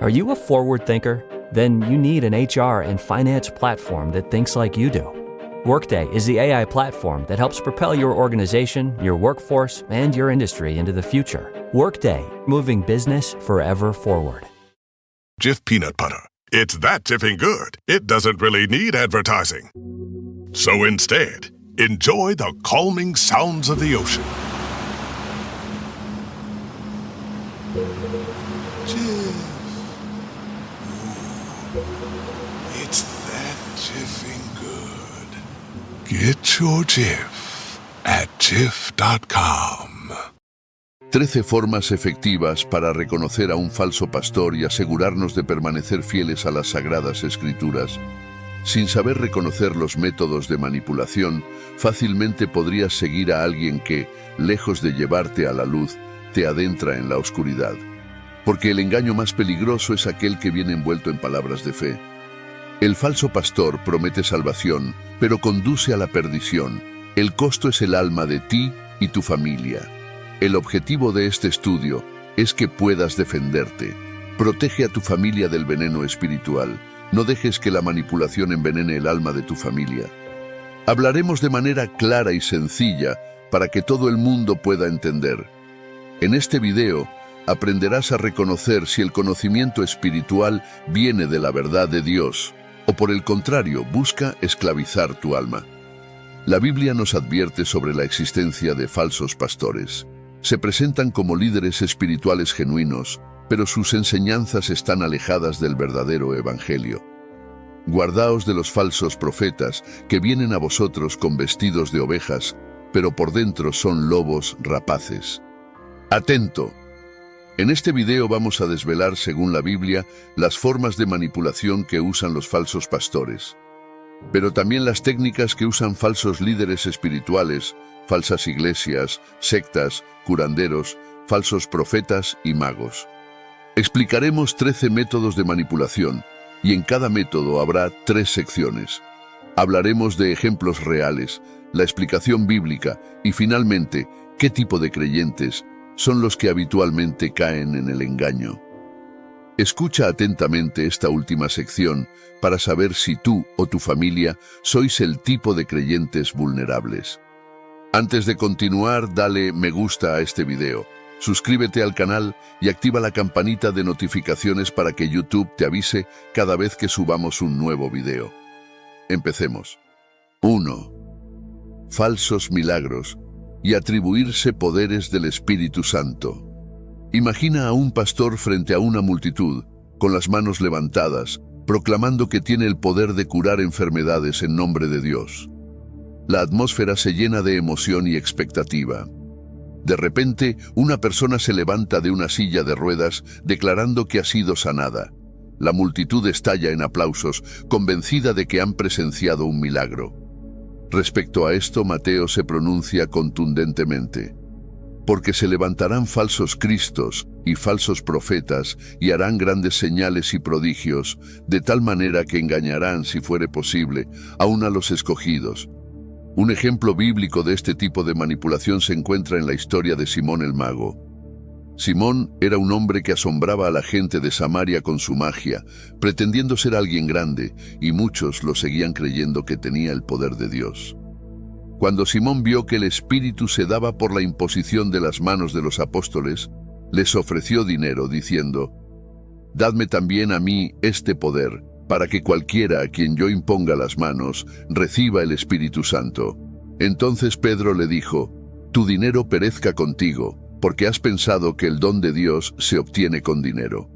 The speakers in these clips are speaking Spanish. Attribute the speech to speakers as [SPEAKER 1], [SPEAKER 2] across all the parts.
[SPEAKER 1] Are you a forward thinker? Then you need an HR and finance platform that thinks like you do. Workday is the AI platform that helps propel your organization, your workforce, and your industry into the future. Workday, moving business forever forward.
[SPEAKER 2] Jif peanut butter. It's that Jiffing good, it doesn't really need advertising. So instead, enjoy the calming sounds of the ocean. Jif. Ooh, it's that Jiffing good. Get your Jif at Jif.com.
[SPEAKER 3] 13 formas efectivas para reconocer a un falso pastor y asegurarnos de permanecer fieles a las Sagradas Escrituras. Sin saber reconocer los métodos de manipulación, fácilmente podrías seguir a alguien que, lejos de llevarte a la luz, te adentra en la oscuridad. Porque el engaño más peligroso es aquel que viene envuelto en palabras de fe. El falso pastor promete salvación, pero conduce a la perdición. El costo es el alma de ti y tu familia. El objetivo de este estudio es que puedas defenderte. Protege a tu familia del veneno espiritual. No dejes que la manipulación envenene el alma de tu familia. Hablaremos de manera clara y sencilla para que todo el mundo pueda entender. En este video aprenderás a reconocer si el conocimiento espiritual viene de la verdad de Dios o por el contrario busca esclavizar tu alma. La Biblia nos advierte sobre la existencia de falsos pastores. Se presentan como líderes espirituales genuinos, pero sus enseñanzas están alejadas del verdadero evangelio. Guardaos de los falsos profetas que vienen a vosotros con vestidos de ovejas, pero por dentro son lobos rapaces. ¡Atento! En este video vamos a desvelar, según la Biblia, las formas de manipulación que usan los falsos pastores, pero también las técnicas que usan falsos líderes espirituales, falsas iglesias, sectas, curanderos, falsos profetas y magos. Explicaremos 13 métodos de manipulación, y en cada método habrá 3 secciones. Hablaremos de ejemplos reales, la explicación bíblica y finalmente, qué tipo de creyentes son los que habitualmente caen en el engaño. Escucha atentamente esta última sección para saber si tú o tu familia sois el tipo de creyentes vulnerables. Antes de continuar, dale me gusta a este video, suscríbete al canal y activa la campanita de notificaciones para que YouTube te avise cada vez que subamos un nuevo video. Empecemos. 1. Falsos milagros y atribuirse poderes del Espíritu Santo. Imagina a un pastor frente a una multitud, con las manos levantadas, proclamando que tiene el poder de curar enfermedades en nombre de Dios. La atmósfera se llena de emoción y expectativa. De repente, una persona se levanta de una silla de ruedas, declarando que ha sido sanada. La multitud estalla en aplausos, convencida de que han presenciado un milagro. Respecto a esto, Mateo se pronuncia contundentemente. Porque se levantarán falsos cristos y falsos profetas y harán grandes señales y prodigios, de tal manera que engañarán, si fuere posible, aún a los escogidos. Un ejemplo bíblico de este tipo de manipulación se encuentra en la historia de Simón el Mago. Simón era un hombre que asombraba a la gente de Samaria con su magia, pretendiendo ser alguien grande, y muchos lo seguían creyendo que tenía el poder de Dios. Cuando Simón vio que el Espíritu se daba por la imposición de las manos de los apóstoles, les ofreció dinero, diciendo: «Dadme también a mí este poder, para que cualquiera a quien yo imponga las manos reciba el Espíritu Santo». Entonces Pedro le dijo: «Tu dinero perezca contigo, porque has pensado que el don de Dios se obtiene con dinero».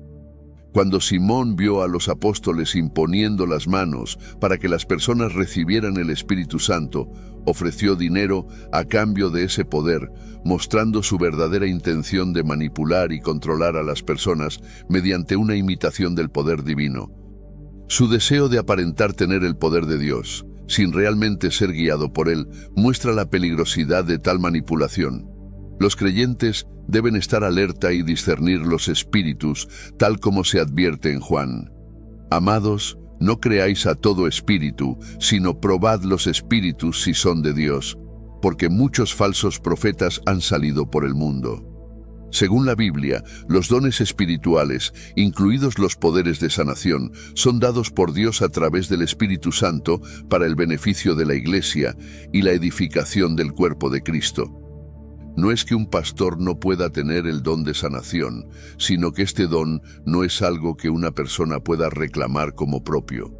[SPEAKER 3] Cuando Simón vio a los apóstoles imponiendo las manos para que las personas recibieran el Espíritu Santo, ofreció dinero a cambio de ese poder, mostrando su verdadera intención de manipular y controlar a las personas mediante una imitación del poder divino. Su deseo de aparentar tener el poder de Dios, sin realmente ser guiado por él, muestra la peligrosidad de tal manipulación. Los creyentes deben estar alerta y discernir los espíritus, tal como se advierte en Juan. Amados, no creáis a todo espíritu, sino probad los espíritus si son de Dios, porque muchos falsos profetas han salido por el mundo. Según la Biblia, los dones espirituales, incluidos los poderes de sanación, son dados por Dios a través del Espíritu Santo para el beneficio de la Iglesia y la edificación del cuerpo de Cristo. No es que un pastor no pueda tener el don de sanación, sino que este don no es algo que una persona pueda reclamar como propio.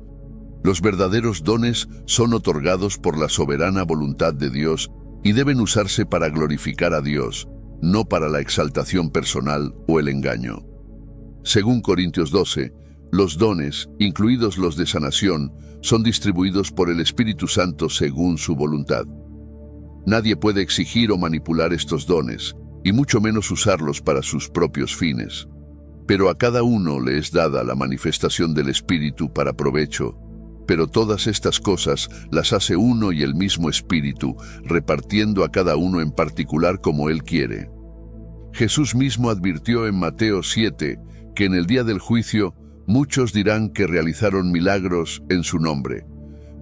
[SPEAKER 3] Los verdaderos dones son otorgados por la soberana voluntad de Dios y deben usarse para glorificar a Dios, no para la exaltación personal o el engaño. Según Corintios 12, los dones, incluidos los de sanación, son distribuidos por el Espíritu Santo según su voluntad. Nadie puede exigir o manipular estos dones, y mucho menos usarlos para sus propios fines. Pero a cada uno le es dada la manifestación del Espíritu para provecho, pero todas estas cosas las hace uno y el mismo Espíritu, repartiendo a cada uno en particular como Él quiere. Jesús mismo advirtió en Mateo 7 que en el día del juicio muchos dirán que realizaron milagros en su nombre,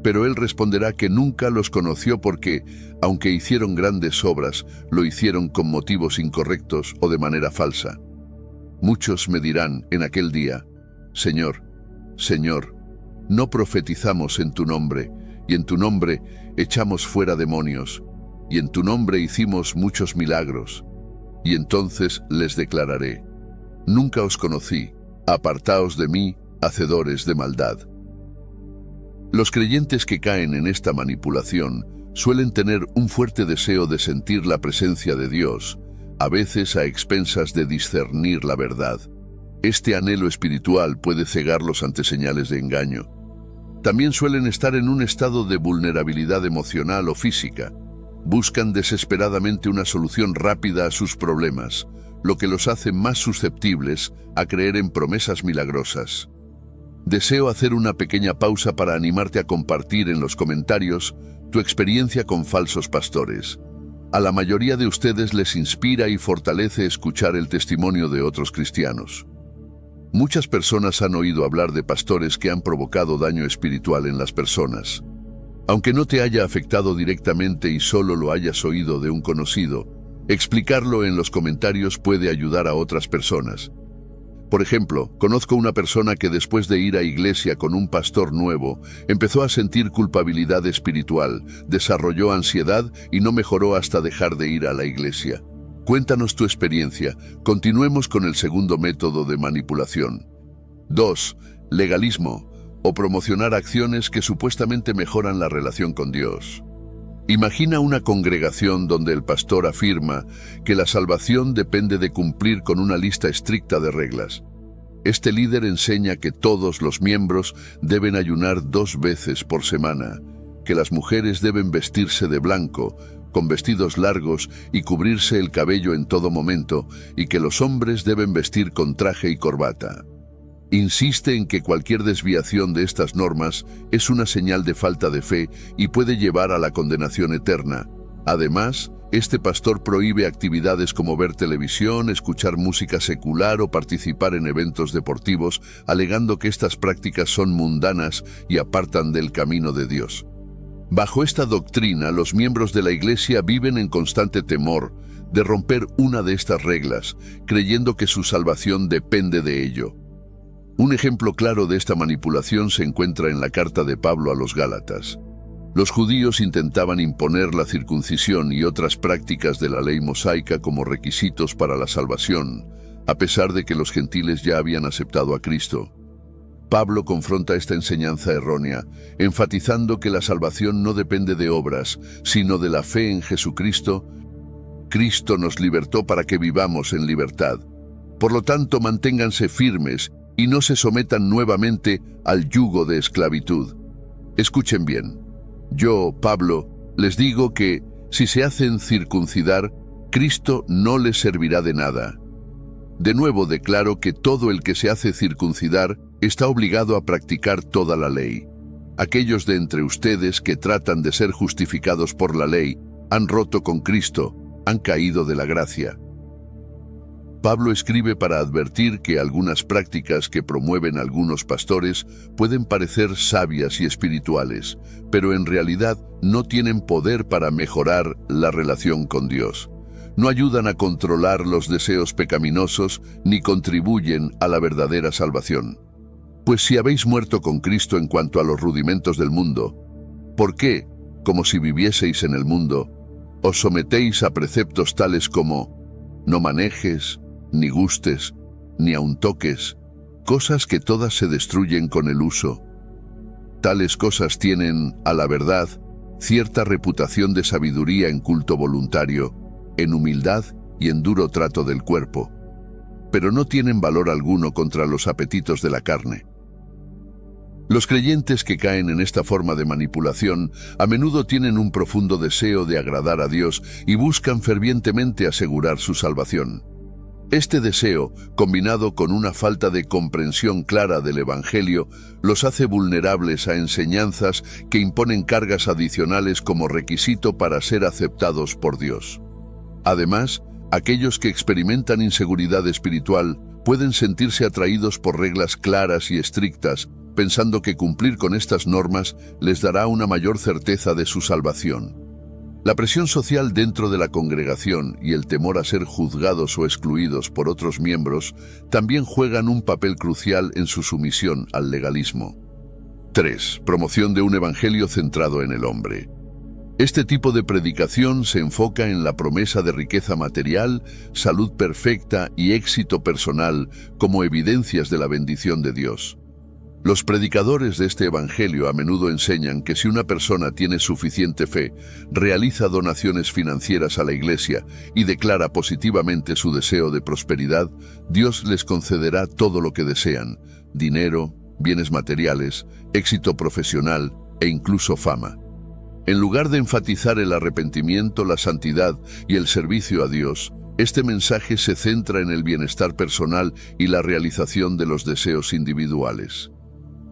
[SPEAKER 3] pero Él responderá que nunca los conoció porque, aunque hicieron grandes obras, lo hicieron con motivos incorrectos o de manera falsa. Muchos me dirán en aquel día: Señor, Señor, no profetizamos en tu nombre, y en tu nombre echamos fuera demonios, y en tu nombre hicimos muchos milagros. Y entonces les declararé: nunca os conocí, apartaos de mí, hacedores de maldad. Los creyentes que caen en esta manipulación suelen tener un fuerte deseo de sentir la presencia de Dios, a veces a expensas de discernir la verdad. Este anhelo espiritual puede cegarlos ante señales de engaño. También suelen estar en un estado de vulnerabilidad emocional o física. Buscan desesperadamente una solución rápida a sus problemas, lo que los hace más susceptibles a creer en promesas milagrosas. Deseo hacer una pequeña pausa para animarte a compartir en los comentarios tu experiencia con falsos pastores. A la mayoría de ustedes les inspira y fortalece escuchar el testimonio de otros cristianos. Muchas personas han oído hablar de pastores que han provocado daño espiritual en las personas. Aunque no te haya afectado directamente y solo lo hayas oído de un conocido, explicarlo en los comentarios puede ayudar a otras personas. Por ejemplo, conozco una persona que después de ir a iglesia con un pastor nuevo, empezó a sentir culpabilidad espiritual, desarrolló ansiedad y no mejoró hasta dejar de ir a la iglesia. Cuéntanos tu experiencia. Continuemos con el segundo método de manipulación. 2. Legalismo, o promocionar acciones que supuestamente mejoran la relación con Dios. Imagina una congregación donde el pastor afirma que la salvación depende de cumplir con una lista estricta de reglas. Este líder enseña que todos los miembros deben ayunar 2 veces por semana, que las mujeres deben vestirse de blanco, con vestidos largos y cubrirse el cabello en todo momento, y que los hombres deben vestir con traje y corbata. Insiste en que cualquier desviación de estas normas es una señal de falta de fe y puede llevar a la condenación eterna. Además, este pastor prohíbe actividades como ver televisión, escuchar música secular o participar en eventos deportivos, alegando que estas prácticas son mundanas y apartan del camino de Dios. Bajo esta doctrina, los miembros de la Iglesia viven en constante temor de romper una de estas reglas, creyendo que su salvación depende de ello. Un ejemplo claro de esta manipulación se encuentra en la carta de Pablo a los Gálatas. Los judíos intentaban imponer la circuncisión y otras prácticas de la ley mosaica como requisitos para la salvación, a pesar de que los gentiles ya habían aceptado a Cristo. Pablo confronta esta enseñanza errónea, enfatizando que la salvación no depende de obras, sino de la fe en Jesucristo. Cristo nos libertó para que vivamos en libertad. Por lo tanto, manténganse firmes y no se sometan nuevamente al yugo de esclavitud. Escuchen bien. Yo, Pablo, les digo que, si se hacen circuncidar, Cristo no les servirá de nada. De nuevo declaro que todo el que se hace circuncidar está obligado a practicar toda la ley. Aquellos de entre ustedes que tratan de ser justificados por la ley han roto con Cristo, han caído de la gracia. Pablo escribe para advertir que algunas prácticas que promueven algunos pastores pueden parecer sabias y espirituales, pero en realidad no tienen poder para mejorar la relación con Dios. no ayudan a controlar los deseos pecaminosos ni contribuyen a la verdadera salvación. Pues si habéis muerto con Cristo en cuanto a los rudimentos del mundo, ¿por qué, como si vivieseis en el mundo, os sometéis a preceptos tales como no manejes, ni gustes, ni aun toques, cosas que todas se destruyen con el uso? Tales cosas tienen, a la verdad, cierta reputación de sabiduría en culto voluntario, en humildad y en duro trato del cuerpo, pero no tienen valor alguno contra los apetitos de la carne. Los creyentes que caen en esta forma de manipulación a menudo tienen un profundo deseo de agradar a Dios y buscan fervientemente asegurar su salvación. Este deseo, combinado con una falta de comprensión clara del Evangelio, los hace vulnerables a enseñanzas que imponen cargas adicionales como requisito para ser aceptados por Dios. Además, aquellos que experimentan inseguridad espiritual pueden sentirse atraídos por reglas claras y estrictas, pensando que cumplir con estas normas les dará una mayor certeza de su salvación. La presión social dentro de la congregación y el temor a ser juzgados o excluidos por otros miembros también juegan un papel crucial en su sumisión al legalismo. 3. Promoción de un evangelio centrado en el hombre. Este tipo de predicación se enfoca en la promesa de riqueza material, salud perfecta y éxito personal como evidencias de la bendición de Dios. Los predicadores de este evangelio a menudo enseñan que si una persona tiene suficiente fe, realiza donaciones financieras a la iglesia y declara positivamente su deseo de prosperidad, Dios les concederá todo lo que desean: dinero, bienes materiales, éxito profesional e incluso fama. En lugar de enfatizar el arrepentimiento, la santidad y el servicio a Dios, este mensaje se centra en el bienestar personal y la realización de los deseos individuales.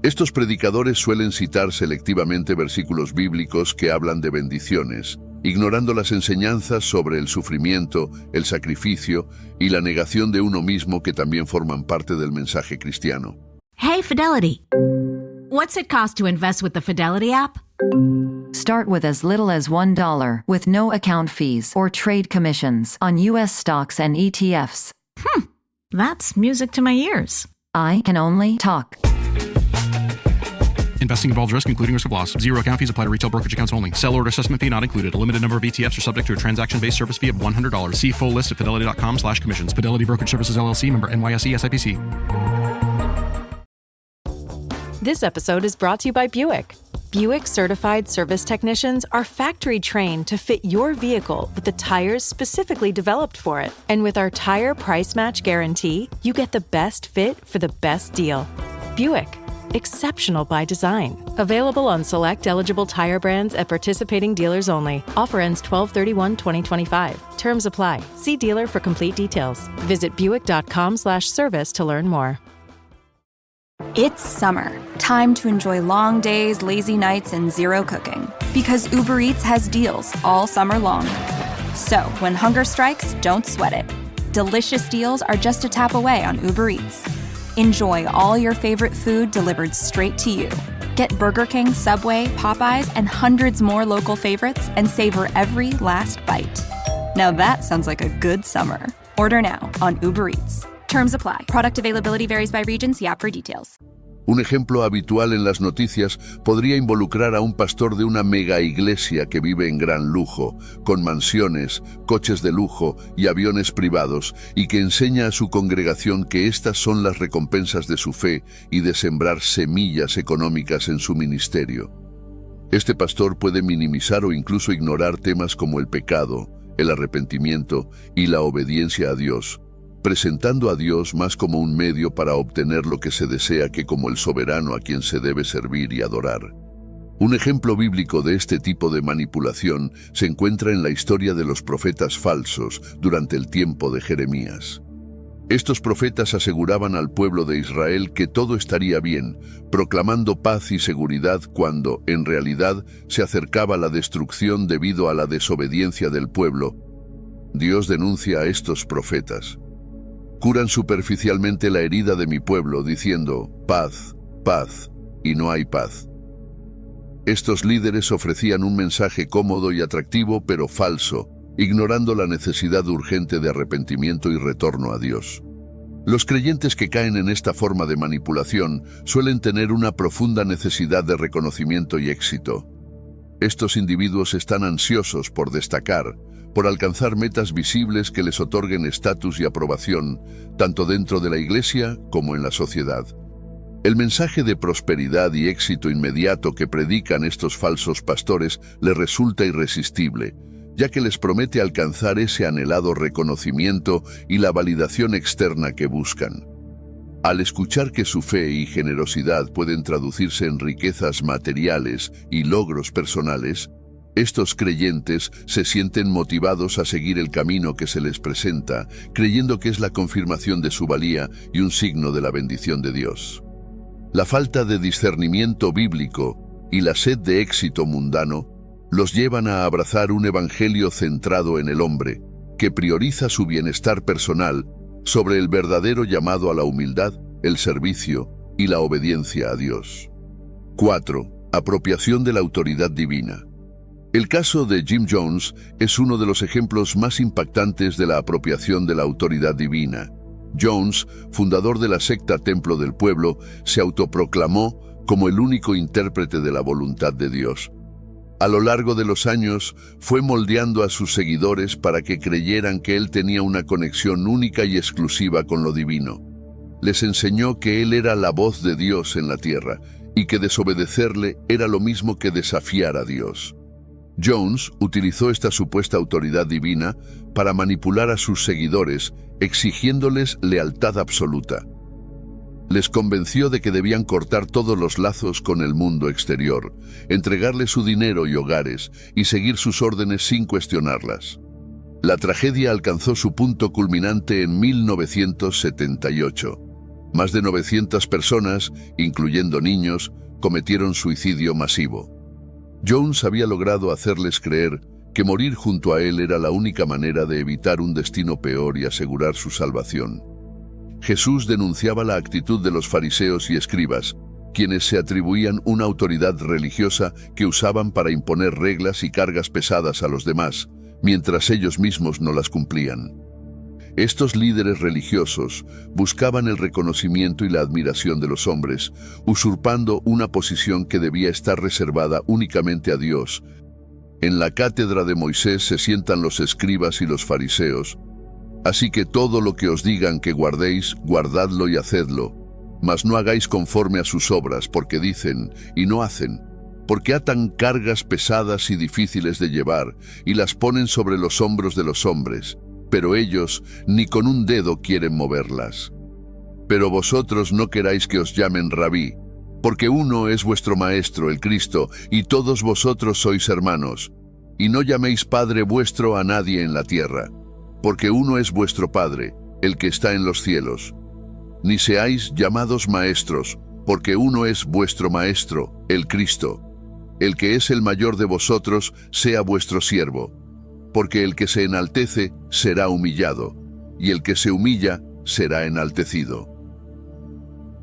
[SPEAKER 3] Estos predicadores suelen citar selectivamente versículos bíblicos que hablan de bendiciones, ignorando las enseñanzas sobre el sufrimiento, el sacrificio y la negación de uno mismo que también forman parte del mensaje cristiano.
[SPEAKER 4] Hey, Fidelity. What's it cost to invest with the Fidelity app?
[SPEAKER 5] Start with as little as $1 with no account fees or trade commissions on U.S. stocks and ETFs.
[SPEAKER 4] That's music to my ears.
[SPEAKER 5] I can only talk.
[SPEAKER 6] Investing involves risk, including risk of loss. Zero account fees apply to retail brokerage accounts only. Sell order assessment fee not included. A limited number of ETFs are subject to a transaction-based service fee of $100. See full list at fidelity.com/commissions. Fidelity Brokerage Services, LLC, member NYSE, SIPC.
[SPEAKER 7] This episode is brought to you by Buick. Buick certified service technicians are factory trained to fit your vehicle with the tires specifically developed for it. And with our tire price match guarantee, you get the best fit for the best deal. Buick. Exceptional by design. Available on select eligible tire brands at participating dealers only. Offer ends 12/31/2025. Terms apply. See dealer for complete details. Visit Buick.com/service to learn more.
[SPEAKER 8] It's summer. Time to enjoy long days, lazy nights, and zero cooking. Because Uber Eats has deals all summer long. So, when hunger strikes, don't sweat it. Delicious deals are just a tap away on Uber Eats. Enjoy all your favorite food delivered straight to you. Get Burger King, Subway, Popeyes, and hundreds more local favorites and savor every last bite. Now that sounds like a good summer. Order now on Uber Eats. Terms apply. Product availability varies by region. See app for details.
[SPEAKER 3] Un ejemplo habitual en las noticias podría involucrar a un pastor de una mega iglesia que vive en gran lujo, con mansiones, coches de lujo y aviones privados, y que enseña a su congregación que estas son las recompensas de su fe y de sembrar semillas económicas en su ministerio. Este pastor puede minimizar o incluso ignorar temas como el pecado, el arrepentimiento y la obediencia a Dios, presentando a Dios más como un medio para obtener lo que se desea que como el soberano a quien se debe servir y adorar. Un ejemplo bíblico de este tipo de manipulación se encuentra en la historia de los profetas falsos durante el tiempo de Jeremías. Estos profetas aseguraban al pueblo de Israel que todo estaría bien, proclamando paz y seguridad cuando, en realidad, se acercaba la destrucción debido a la desobediencia del pueblo. Dios denuncia a estos profetas. Curan superficialmente la herida de mi pueblo, diciendo, paz, paz, y no hay paz. Estos líderes ofrecían un mensaje cómodo y atractivo, pero falso, ignorando la necesidad urgente de arrepentimiento y retorno a Dios. Los creyentes que caen en esta forma de manipulación suelen tener una profunda necesidad de reconocimiento y éxito. Estos individuos están ansiosos por destacar, por alcanzar metas visibles que les otorguen estatus y aprobación, tanto dentro de la iglesia como en la sociedad. El mensaje de prosperidad y éxito inmediato que predican estos falsos pastores les resulta irresistible, ya que les promete alcanzar ese anhelado reconocimiento y la validación externa que buscan. Al escuchar que su fe y generosidad pueden traducirse en riquezas materiales y logros personales, estos creyentes se sienten motivados a seguir el camino que se les presenta, creyendo que es la confirmación de su valía y un signo de la bendición de Dios. La falta de discernimiento bíblico y la sed de éxito mundano los llevan a abrazar un evangelio centrado en el hombre, que prioriza su bienestar personal sobre el verdadero llamado a la humildad, el servicio y la obediencia a Dios. 4. Apropiación de la autoridad divina. El caso de Jim Jones es uno de los ejemplos más impactantes de la apropiación de la autoridad divina. Jones, fundador de la secta Templo del Pueblo, se autoproclamó como el único intérprete de la voluntad de Dios. A lo largo de los años, fue moldeando a sus seguidores para que creyeran que él tenía una conexión única y exclusiva con lo divino. Les enseñó que él era la voz de Dios en la tierra y que desobedecerle era lo mismo que desafiar a Dios. Jones utilizó esta supuesta autoridad divina para manipular a sus seguidores, exigiéndoles lealtad absoluta. Les convenció de que debían cortar todos los lazos con el mundo exterior, entregarle su dinero y hogares y seguir sus órdenes sin cuestionarlas. La tragedia alcanzó su punto culminante en 1978. Más de 900 personas, incluyendo niños, cometieron suicidio masivo. Jones había logrado hacerles creer que morir junto a él era la única manera de evitar un destino peor y asegurar su salvación. Jesús denunciaba la actitud de los fariseos y escribas, quienes se atribuían una autoridad religiosa que usaban para imponer reglas y cargas pesadas a los demás, mientras ellos mismos no las cumplían. Estos líderes religiosos buscaban el reconocimiento y la admiración de los hombres, usurpando una posición que debía estar reservada únicamente a Dios. En la cátedra de Moisés se sientan los escribas y los fariseos. Así que todo lo que os digan que guardéis, guardadlo y hacedlo, mas no hagáis conforme a sus obras, porque dicen y no hacen, porque atan cargas pesadas y difíciles de llevar, y las ponen sobre los hombros de los hombres, pero ellos ni con un dedo quieren moverlas. Pero vosotros no queráis que os llamen rabí, porque uno es vuestro Maestro, el Cristo, y todos vosotros sois hermanos. Y no llaméis Padre vuestro a nadie en la tierra, porque uno es vuestro Padre, el que está en los cielos. Ni seáis llamados maestros, porque uno es vuestro Maestro, el Cristo. El que es el mayor de vosotros sea vuestro siervo, porque el que se enaltece será humillado, y el que se humilla será enaltecido.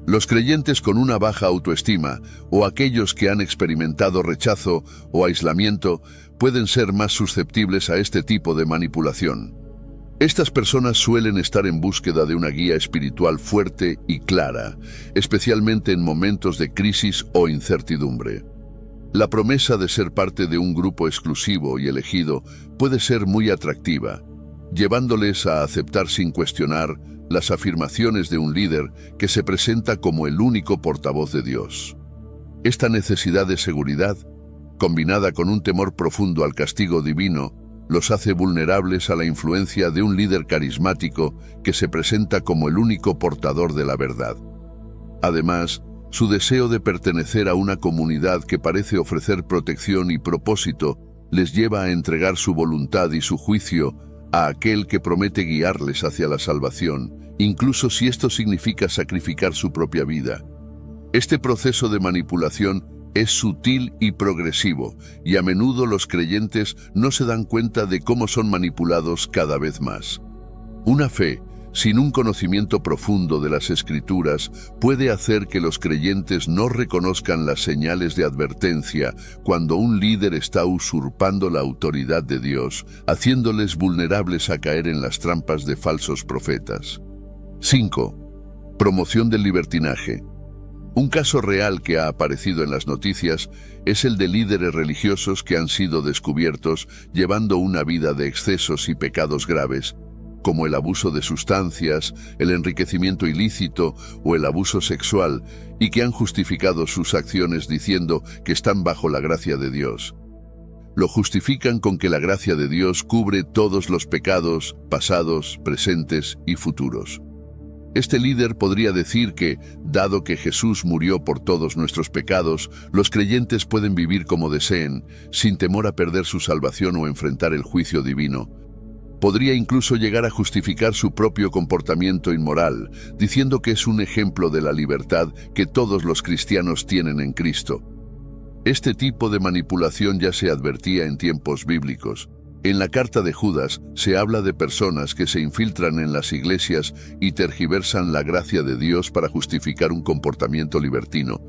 [SPEAKER 3] Los creyentes con una baja autoestima, o aquellos que han experimentado rechazo o aislamiento, pueden ser más susceptibles a este tipo de manipulación. Estas personas suelen estar en búsqueda de una guía espiritual fuerte y clara, especialmente en momentos de crisis o incertidumbre. La promesa de ser parte de un grupo exclusivo y elegido puede ser muy atractiva, llevándoles a aceptar sin cuestionar las afirmaciones de un líder que se presenta como el único portavoz de Dios. Esta necesidad de seguridad, combinada con un temor profundo al castigo divino, los hace vulnerables a la influencia de un líder carismático que se presenta como el único portador de la verdad. Además, su deseo de pertenecer a una comunidad que parece ofrecer protección y propósito les lleva a entregar su voluntad y su juicio a aquel que promete guiarles hacia la salvación, incluso si esto significa sacrificar su propia vida. Este proceso de manipulación es sutil y progresivo, y a menudo los creyentes no se dan cuenta de cómo son manipulados cada vez más. Una fe sin un conocimiento profundo de las Escrituras, puede hacer que los creyentes no reconozcan las señales de advertencia cuando un líder está usurpando la autoridad de Dios, haciéndoles vulnerables a caer en las trampas de falsos profetas. 5. Promoción del libertinaje. Un caso real que ha aparecido en las noticias es el de líderes religiosos que han sido descubiertos llevando una vida de excesos y pecados graves, como el abuso de sustancias, el enriquecimiento ilícito o el abuso sexual, y que han justificado sus acciones diciendo que están bajo la gracia de Dios. Lo justifican con que la gracia de Dios cubre todos los pecados, pasados, presentes y futuros. Este líder podría decir que, dado que Jesús murió por todos nuestros pecados, los creyentes pueden vivir como deseen, sin temor a perder su salvación o enfrentar el juicio divino. Podría incluso llegar a justificar su propio comportamiento inmoral, diciendo que es un ejemplo de la libertad que todos los cristianos tienen en Cristo. Este tipo de manipulación ya se advertía en tiempos bíblicos. En la carta de Judas se habla de personas que se infiltran en las iglesias y tergiversan la gracia de Dios para justificar un comportamiento libertino.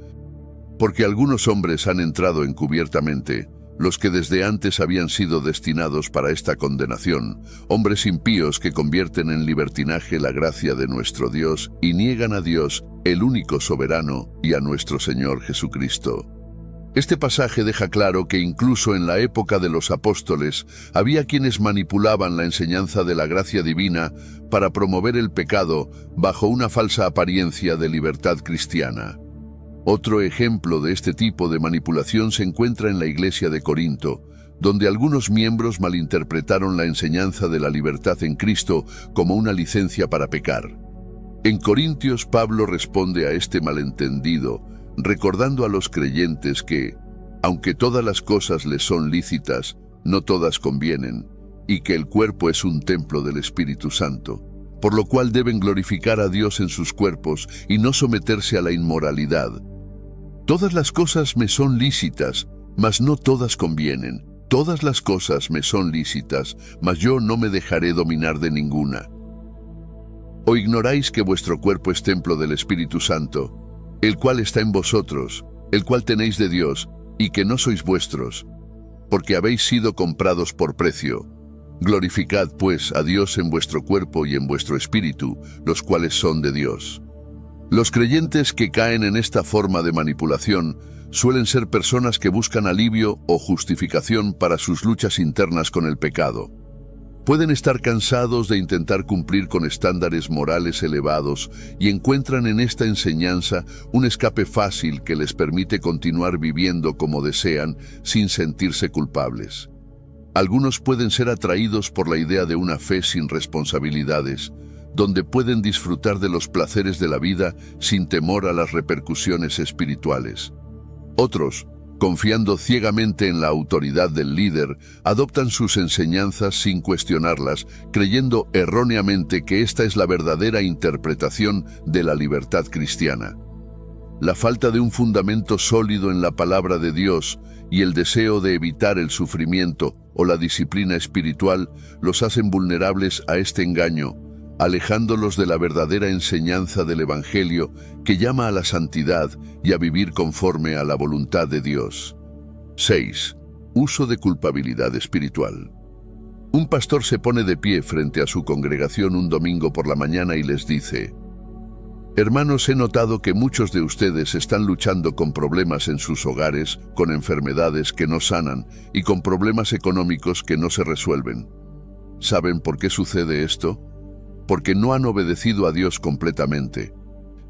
[SPEAKER 3] Porque algunos hombres han entrado encubiertamente, los que desde antes habían sido destinados para esta condenación, hombres impíos que convierten en libertinaje la gracia de nuestro Dios y niegan a Dios, el único soberano, y a nuestro Señor Jesucristo. Este pasaje deja claro que incluso en la época de los apóstoles había quienes manipulaban la enseñanza de la gracia divina para promover el pecado bajo una falsa apariencia de libertad cristiana. Otro ejemplo de este tipo de manipulación se encuentra en la iglesia de Corinto, donde algunos miembros malinterpretaron la enseñanza de la libertad en Cristo como una licencia para pecar. En Corintios, Pablo responde a este malentendido, recordando a los creyentes que, aunque todas las cosas les son lícitas, no todas convienen, y que el cuerpo es un templo del Espíritu Santo, por lo cual deben glorificar a Dios en sus cuerpos y no someterse a la inmoralidad. Todas las cosas me son lícitas, mas no todas convienen. Todas las cosas me son lícitas, mas yo no me dejaré dominar de ninguna. ¿O ignoráis que vuestro cuerpo es templo del Espíritu Santo, el cual está en vosotros, el cual tenéis de Dios, y que no sois vuestros, porque habéis sido comprados por precio? Glorificad, pues, a Dios en vuestro cuerpo y en vuestro espíritu, los cuales son de Dios. Los creyentes que caen en esta forma de manipulación suelen ser personas que buscan alivio o justificación para sus luchas internas con el pecado. Pueden estar cansados de intentar cumplir con estándares morales elevados y encuentran en esta enseñanza un escape fácil que les permite continuar viviendo como desean sin sentirse culpables. Algunos pueden ser atraídos por la idea de una fe sin responsabilidades, donde pueden disfrutar de los placeres de la vida sin temor a las repercusiones espirituales. Otros, confiando ciegamente en la autoridad del líder, adoptan sus enseñanzas sin cuestionarlas, creyendo erróneamente que esta es la verdadera interpretación de la libertad cristiana. La falta de un fundamento sólido en la palabra de Dios y el deseo de evitar el sufrimiento o la disciplina espiritual los hacen vulnerables a este engaño, alejándolos de la verdadera enseñanza del Evangelio que llama a la santidad y a vivir conforme a la voluntad de Dios. 6. Uso de culpabilidad espiritual. Un pastor se pone de pie frente a su congregación un domingo por la mañana y les dice: Hermanos, he notado que muchos de ustedes están luchando con problemas en sus hogares, con enfermedades que no sanan y con problemas económicos que no se resuelven. ¿Saben por qué sucede esto? Porque no han obedecido a Dios completamente.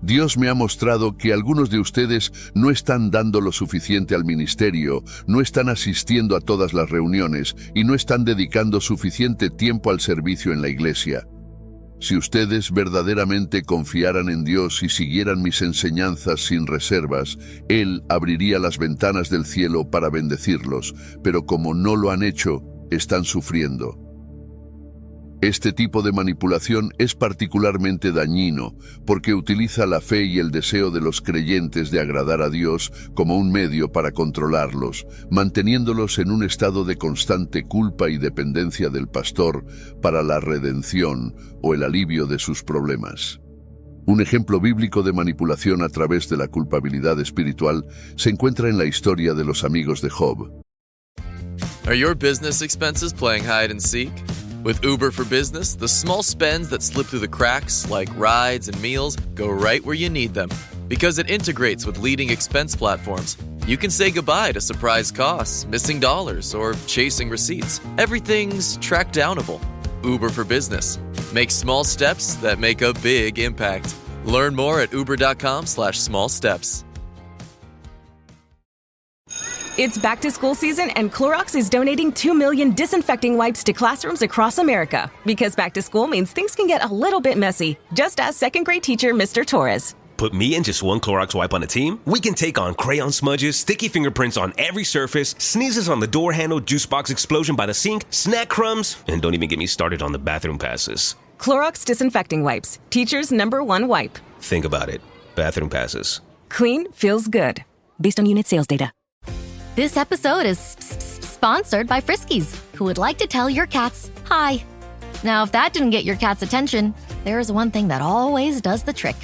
[SPEAKER 3] Dios me ha mostrado que algunos de ustedes no están dando lo suficiente al ministerio, no están asistiendo a todas las reuniones y no están dedicando suficiente tiempo al servicio en la iglesia. Si ustedes verdaderamente confiaran en Dios y siguieran mis enseñanzas sin reservas, Él abriría las ventanas del cielo para bendecirlos, pero como no lo han hecho, están sufriendo. Este tipo de manipulación es particularmente dañino porque utiliza la fe y el deseo de los creyentes de agradar a Dios como un medio para controlarlos, manteniéndolos en un estado de constante culpa y dependencia del pastor para la redención o el alivio de sus problemas. Un ejemplo bíblico de manipulación a través de la culpabilidad espiritual se encuentra en la historia de los amigos de Job.
[SPEAKER 9] Are your business expenses playing hide and seek? With Uber for Business, the small spends that slip through the cracks, like rides and meals, go right where you need them. Because it integrates with leading expense platforms, you can say goodbye to surprise costs, missing dollars, or chasing receipts. Everything's track-downable. Uber for Business. Make small steps that make a big impact. Learn more at uber.com/small steps.
[SPEAKER 10] It's back to school season and Clorox is donating 2 million disinfecting wipes to classrooms across America. Because back to school means things can get a little bit messy. Just ask second grade teacher Mr. Torres.
[SPEAKER 11] Put me and just one Clorox wipe on a team? We can take on crayon smudges, sticky fingerprints on every surface, sneezes on the door handle, juice box explosion by the sink, snack crumbs, and don't even get me started on the bathroom passes.
[SPEAKER 10] Clorox disinfecting wipes. Teacher's #1 wipe.
[SPEAKER 11] Think about it. Bathroom passes.
[SPEAKER 10] Clean feels good. Based on unit sales data.
[SPEAKER 12] This episode is sponsored by Friskies, who would like to tell your cats hi. Now, if that didn't get your cat's attention, there is one thing that always does the trick.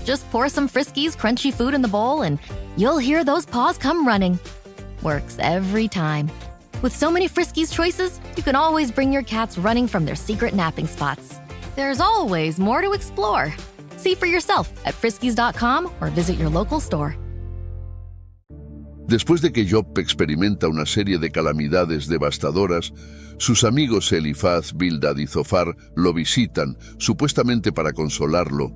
[SPEAKER 12] Just pour some Friskies crunchy food in the bowl and you'll hear those paws come running. Works every time. With so many Friskies choices, you can always bring your cats running from their secret napping spots. There's always more to explore. See for yourself at friskies.com or visit your local store.
[SPEAKER 3] Después de que Job experimenta una serie de calamidades devastadoras, sus amigos Elifaz, Bildad y Zofar lo visitan, supuestamente para consolarlo.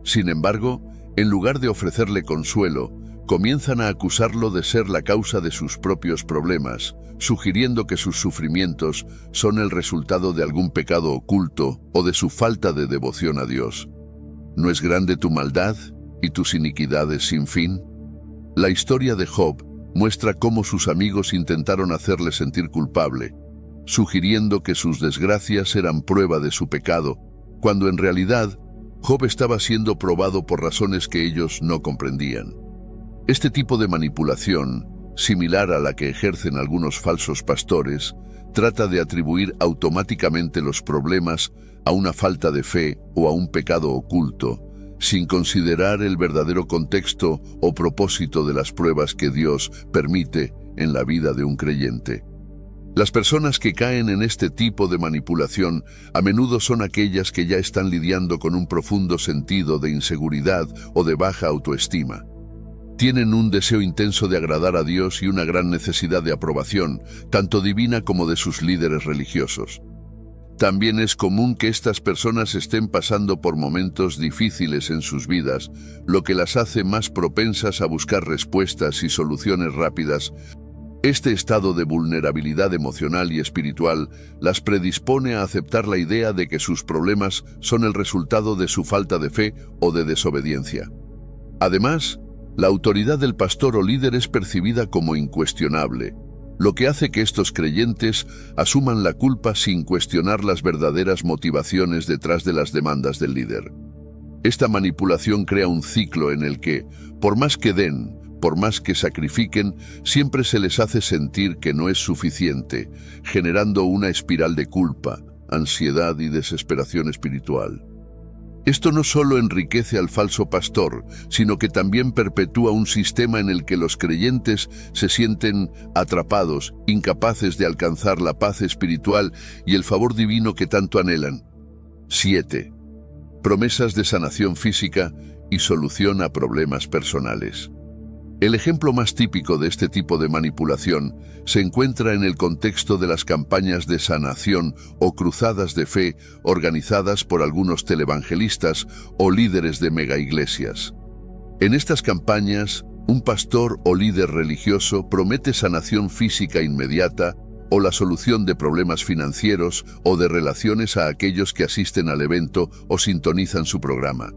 [SPEAKER 3] Sin embargo, en lugar de ofrecerle consuelo, comienzan a acusarlo de ser la causa de sus propios problemas, sugiriendo que sus sufrimientos son el resultado de algún pecado oculto o de su falta de devoción a Dios. ¿No es grande tu maldad y tus iniquidades sin fin? La historia de Job muestra cómo sus amigos intentaron hacerle sentir culpable, sugiriendo que sus desgracias eran prueba de su pecado, cuando en realidad Job estaba siendo probado por razones que ellos no comprendían. Este tipo de manipulación, similar a la que ejercen algunos falsos pastores, trata de atribuir automáticamente los problemas a una falta de fe o a un pecado oculto, sin considerar el verdadero contexto o propósito de las pruebas que Dios permite en la vida de un creyente. Las personas que caen en este tipo de manipulación a menudo son aquellas que ya están lidiando con un profundo sentido de inseguridad o de baja autoestima. Tienen un deseo intenso de agradar a Dios y una gran necesidad de aprobación, tanto divina como de sus líderes religiosos. También es común que estas personas estén pasando por momentos difíciles en sus vidas, lo que las hace más propensas a buscar respuestas y soluciones rápidas. Este estado de vulnerabilidad emocional y espiritual las predispone a aceptar la idea de que sus problemas son el resultado de su falta de fe o de desobediencia. Además, la autoridad del pastor o líder es percibida como incuestionable, lo que hace que estos creyentes asuman la culpa sin cuestionar las verdaderas motivaciones detrás de las demandas del líder. Esta manipulación crea un ciclo en el que, por más que den, por más que sacrifiquen, siempre se les hace sentir que no es suficiente, generando una espiral de culpa, ansiedad y desesperación espiritual. Esto no solo enriquece al falso pastor, sino que también perpetúa un sistema en el que los creyentes se sienten atrapados, incapaces de alcanzar la paz espiritual y el favor divino que tanto anhelan. 7. Promesas de sanación física y solución a problemas personales. El ejemplo más típico de este tipo de manipulación se encuentra en el contexto de las campañas de sanación o cruzadas de fe organizadas por algunos televangelistas o líderes de megaiglesias. En estas campañas, un pastor o líder religioso promete sanación física inmediata o la solución de problemas financieros o de relaciones a aquellos que asisten al evento o sintonizan su programa.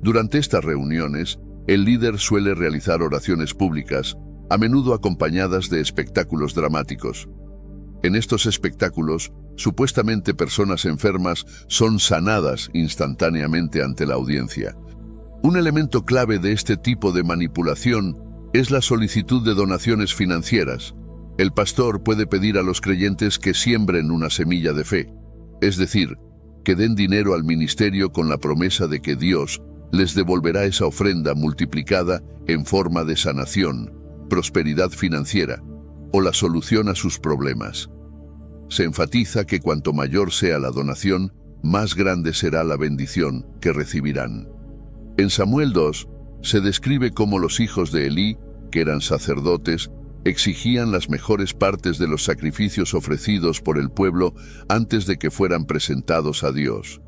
[SPEAKER 3] Durante estas reuniones, el líder suele realizar oraciones públicas, a menudo acompañadas de espectáculos dramáticos. En estos espectáculos, Supuestamente personas enfermas son sanadas instantáneamente ante la audiencia. Un elemento clave de este tipo de manipulación es la solicitud de donaciones financieras. El pastor puede pedir a los creyentes que siembren una semilla de fe, es decir, que den dinero al ministerio con la promesa de que Dios les devolverá esa ofrenda multiplicada en forma de sanación, prosperidad financiera o la solución a sus problemas. Se enfatiza que cuanto mayor sea la donación, más grande será la bendición que recibirán. En Samuel 2 se describe cómo los hijos de Elí, que eran sacerdotes, exigían las mejores partes de los sacrificios ofrecidos por el pueblo antes de que fueran presentados a Dios.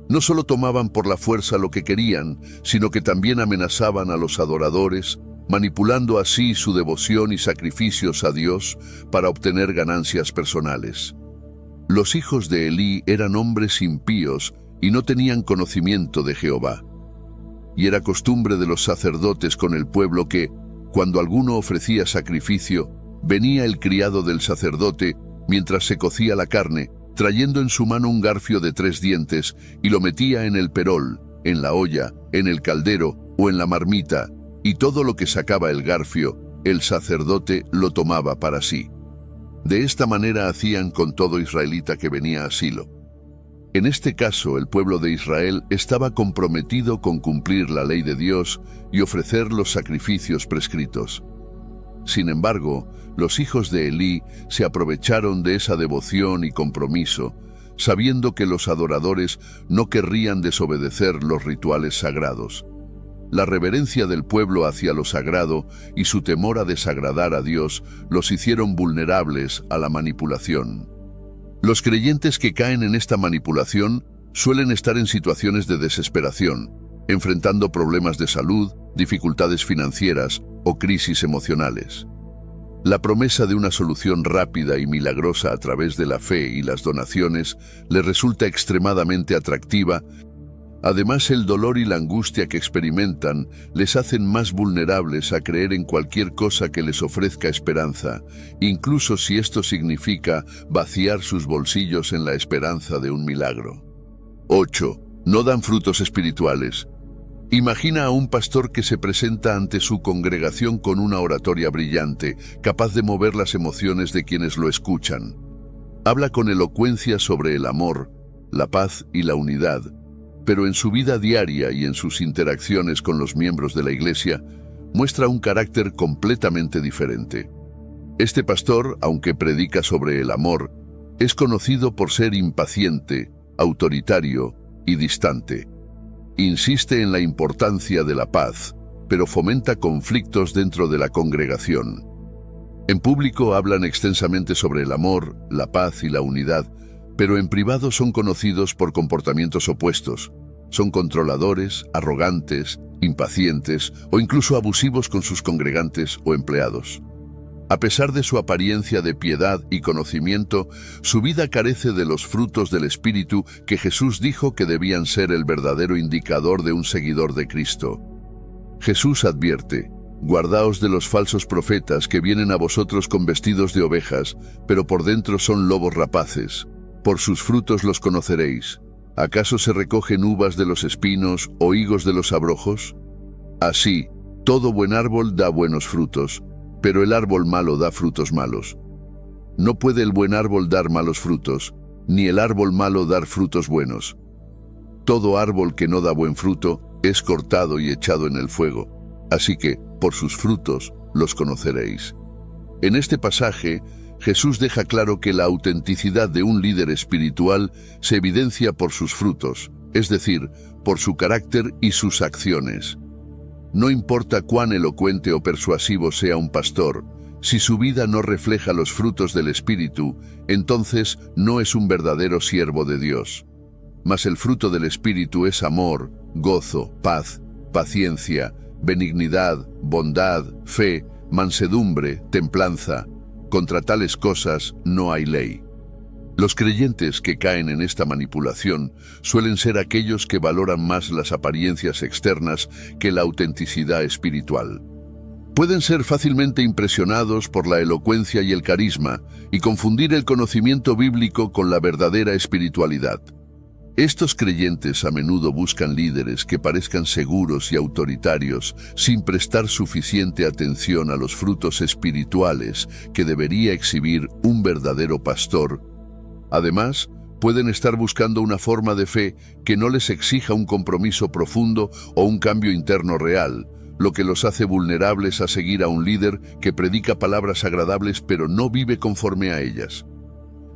[SPEAKER 3] No solo tomaban por la fuerza lo que querían, sino que también amenazaban a los adoradores, manipulando así su devoción y sacrificios a Dios para obtener ganancias personales. Los hijos de Elí eran hombres impíos y no tenían conocimiento de Jehová. Y era costumbre de los sacerdotes con el pueblo que, cuando alguno ofrecía sacrificio, venía el criado del sacerdote mientras se cocía la carne, trayendo en su mano un garfio de 3 dientes y lo metía en el perol, en la olla, en el caldero o en la marmita, y todo lo que sacaba el garfio, el sacerdote lo tomaba para sí. De esta manera hacían con todo israelita que venía a Silo. En este caso, el pueblo de Israel estaba comprometido con cumplir la ley de Dios y ofrecer los sacrificios prescritos. Sin embargo, los hijos de Elí se aprovecharon de esa devoción y compromiso, sabiendo que los adoradores no querrían desobedecer los rituales sagrados. La reverencia del pueblo hacia lo sagrado y su temor a desagradar a Dios los hicieron vulnerables a la manipulación. Los creyentes que caen en esta manipulación suelen estar en situaciones de desesperación, enfrentando problemas de salud, dificultades financieras o crisis emocionales. La promesa de una solución rápida y milagrosa a través de la fe y las donaciones les resulta extremadamente atractiva. Además, el dolor y la angustia que experimentan les hacen más vulnerables a creer en cualquier cosa que les ofrezca esperanza, incluso si esto significa vaciar sus bolsillos en la esperanza de un milagro. 8. No dan frutos espirituales. Imagina a un pastor que se presenta ante su congregación con una oratoria brillante, capaz de mover las emociones de quienes lo escuchan. Habla con elocuencia sobre el amor, la paz y la unidad, pero en su vida diaria y en sus interacciones con los miembros de la iglesia, muestra un carácter completamente diferente. Este pastor, aunque predica sobre el amor, es conocido por ser impaciente, autoritario y distante. Insiste en la importancia de la paz, pero fomenta conflictos dentro de la congregación. En público hablan extensamente sobre el amor, la paz y la unidad, pero en privado son conocidos por comportamientos opuestos. Son controladores, arrogantes, impacientes o incluso abusivos con sus congregantes o empleados. A pesar de su apariencia de piedad y conocimiento, su vida carece de los frutos del Espíritu que Jesús dijo que debían ser el verdadero indicador de un seguidor de Cristo. Jesús advierte: guardaos de los falsos profetas que vienen a vosotros con vestidos de ovejas, pero por dentro son lobos rapaces. Por sus frutos los conoceréis. ¿Acaso se recogen uvas de los espinos o higos de los abrojos? Así, todo buen árbol da buenos frutos, pero el árbol malo da frutos malos. No puede el buen árbol dar malos frutos, ni el árbol malo dar frutos buenos. Todo árbol que no da buen fruto es cortado y echado en el fuego. Así que, por sus frutos, los conoceréis. En este pasaje, Jesús deja claro que la autenticidad de un líder espiritual se evidencia por sus frutos, es decir, por su carácter y sus acciones. No importa cuán elocuente o persuasivo sea un pastor, si su vida no refleja los frutos del Espíritu, entonces no es un verdadero siervo de Dios. Mas el fruto del Espíritu es amor, gozo, paz, paciencia, benignidad, bondad, fe, mansedumbre, templanza. Contra tales cosas no hay ley. Los creyentes que caen en esta manipulación suelen ser aquellos que valoran más las apariencias externas que la autenticidad espiritual. Pueden ser fácilmente impresionados por la elocuencia y el carisma y confundir el conocimiento bíblico con la verdadera espiritualidad. Estos creyentes a menudo buscan líderes que parezcan seguros y autoritarios sin prestar suficiente atención a los frutos espirituales que debería exhibir un verdadero pastor. Además, pueden estar buscando una forma de fe que no les exija un compromiso profundo o un cambio interno real, lo que los hace vulnerables a seguir a un líder que predica palabras agradables pero no vive conforme a ellas.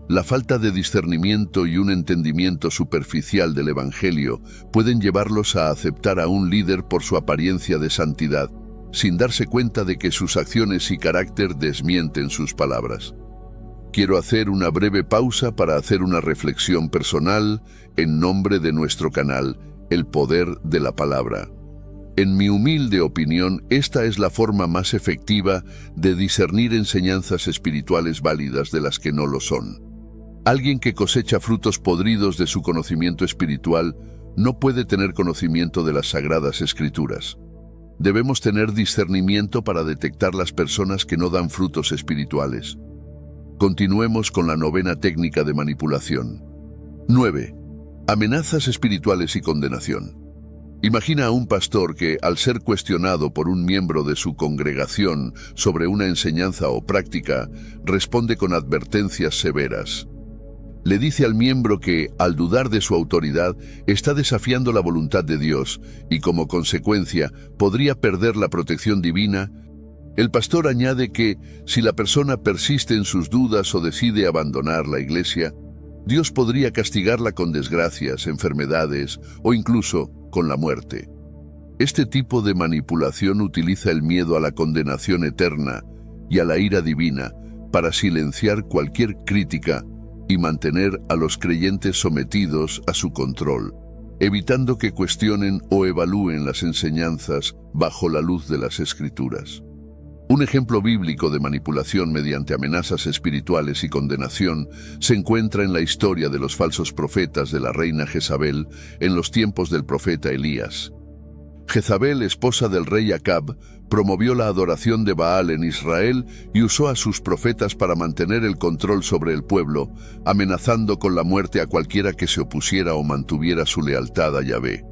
[SPEAKER 3] La falta de discernimiento y un entendimiento superficial del Evangelio pueden llevarlos a aceptar a un líder por su apariencia de santidad, sin darse cuenta de que sus acciones y carácter desmienten sus palabras. Quiero hacer una breve pausa para hacer una reflexión personal en nombre de nuestro canal, El Poder de la Palabra. En mi humilde opinión, esta es la forma más efectiva de discernir enseñanzas espirituales válidas de las que no lo son. Alguien que cosecha frutos podridos de su conocimiento espiritual no puede tener conocimiento de las Sagradas Escrituras. Debemos tener discernimiento para detectar las personas que no dan frutos espirituales. Continuemos con la 9ª técnica de manipulación. 9. Amenazas espirituales y condenación. Imagina a un pastor que, al ser cuestionado por un miembro de su congregación sobre una enseñanza o práctica, responde con advertencias severas. Le dice al miembro que, al dudar de su autoridad, está desafiando la voluntad de Dios y, como consecuencia, podría perder la protección divina. El pastor añade que, si la persona persiste en sus dudas o decide abandonar la iglesia, Dios podría castigarla con desgracias, enfermedades o incluso con la muerte. Este tipo de manipulación utiliza el miedo a la condenación eterna y a la ira divina para silenciar cualquier crítica y mantener a los creyentes sometidos a su control, evitando que cuestionen o evalúen las enseñanzas bajo la luz de las Escrituras. Un ejemplo bíblico de manipulación mediante amenazas espirituales y condenación se encuentra en la historia de los falsos profetas de la reina Jezabel en los tiempos del profeta Elías. Jezabel, esposa del rey Acab, promovió la adoración de Baal en Israel y usó a sus profetas para mantener el control sobre el pueblo, amenazando con la muerte a cualquiera que se opusiera o mantuviera su lealtad a Yahvé.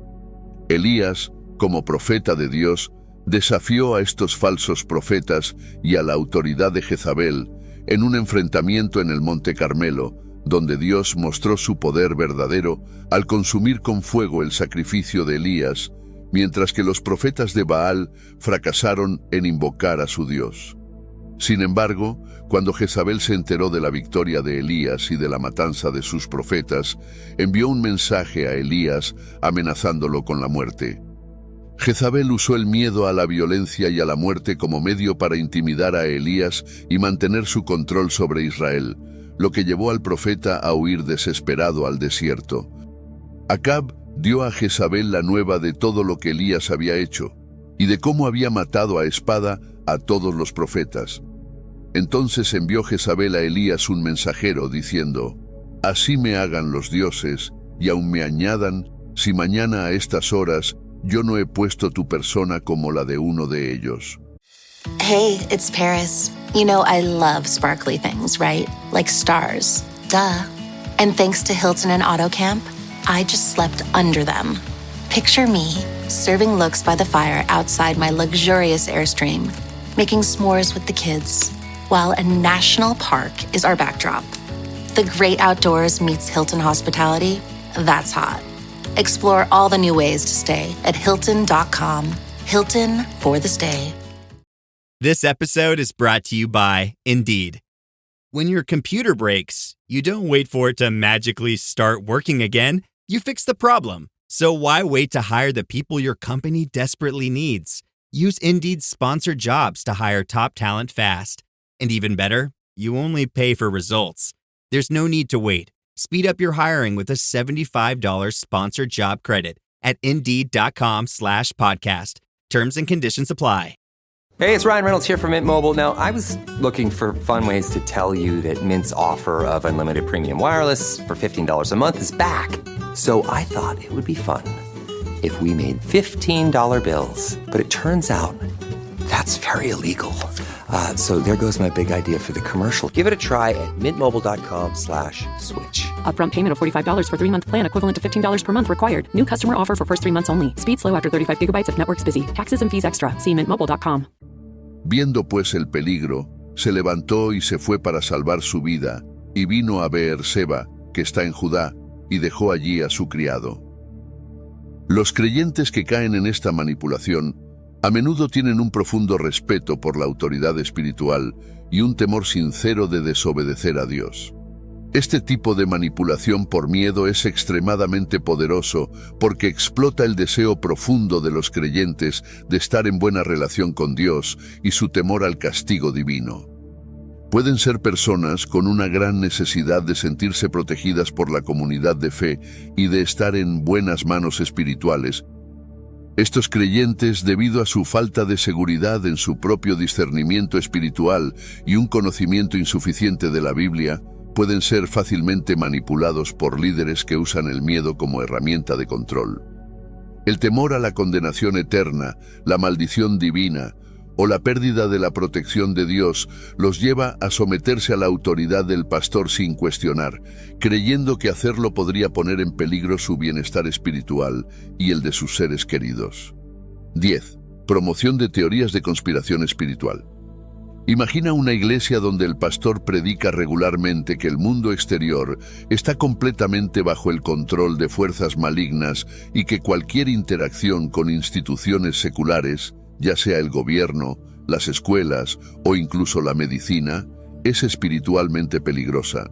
[SPEAKER 3] Elías, como profeta de Dios, desafió a estos falsos profetas y a la autoridad de Jezabel en un enfrentamiento en el Monte Carmelo, donde Dios mostró su poder verdadero al consumir con fuego el sacrificio de Elías, mientras que los profetas de Baal fracasaron en invocar a su Dios. Sin embargo, cuando Jezabel se enteró de la victoria de Elías y de la matanza de sus profetas, envió un mensaje a Elías amenazándolo con la muerte. Jezabel usó el miedo a la violencia y a la muerte como medio para intimidar a Elías y mantener su control sobre Israel, lo que llevó al profeta a huir desesperado al desierto. Acab dio a Jezabel la nueva de todo lo que Elías había hecho y de cómo había matado a espada a todos los profetas. Entonces envió Jezabel a Elías un mensajero diciendo: «Así me hagan los dioses y aun me añadan, si mañana a estas horas yo no he puesto tu persona como la de uno de ellos».
[SPEAKER 13] Hey, it's Paris. You know I love sparkly things, right? Like stars. Duh. And thanks to Hilton and AutoCamp, I just slept under them. Picture me, serving looks by the fire outside my luxurious Airstream, making s'mores with the kids, while a national park is our backdrop. The great outdoors meets Hilton hospitality. That's hot. Explore all the new ways to stay at Hilton.com. Hilton for the stay.
[SPEAKER 14] This episode is brought to you by Indeed. When your computer breaks, you don't wait for it to magically start working again. You fix the problem. So why wait to hire the people your company desperately needs? Use Indeed's sponsored jobs to hire top talent fast. And even better, you only pay for results. There's no need to wait. Speed up your hiring with a $75 sponsored job credit at Indeed.com/podcast. Terms and conditions apply.
[SPEAKER 15] Hey, it's Ryan Reynolds here from Mint Mobile. Now, I was looking for fun ways to tell you that Mint's offer of unlimited premium wireless for $15 a month is back. So I thought it would be fun if we made $15 bills. But it turns out that That's very illegal. So there goes my big idea for the commercial. Give it a try at mintmobile.com/switch.
[SPEAKER 16] Upfront payment of $45 for 3-month plan equivalent to $15 per month required. New customer offer for first 3 months only. Speed slow after 35 gigabytes if network's busy. Taxes and fees extra. See mintmobile.com.
[SPEAKER 3] Viendo pues el peligro, se levantó y se fue para salvar su vida, y vino a Beerseba, que está en Judá, y dejó allí a su criado. Los creyentes que caen en esta manipulación a menudo tienen un profundo respeto por la autoridad espiritual y un temor sincero de desobedecer a Dios. Este tipo de manipulación por miedo es extremadamente poderoso porque explota el deseo profundo de los creyentes de estar en buena relación con Dios y su temor al castigo divino. Pueden ser personas con una gran necesidad de sentirse protegidas por la comunidad de fe y de estar en buenas manos espirituales. Estos creyentes, debido a su falta de seguridad en su propio discernimiento espiritual y un conocimiento insuficiente de la Biblia, pueden ser fácilmente manipulados por líderes que usan el miedo como herramienta de control. El temor a la condenación eterna, la maldición divina o la pérdida de la protección de Dios los lleva a someterse a la autoridad del pastor sin cuestionar, creyendo que hacerlo podría poner en peligro su bienestar espiritual y el de sus seres queridos. 10. Promoción de teorías de conspiración espiritual. Imagina una iglesia donde el pastor predica regularmente que el mundo exterior está completamente bajo el control de fuerzas malignas y que cualquier interacción con instituciones seculares, ya sea el gobierno, las escuelas o incluso la medicina, es espiritualmente peligrosa.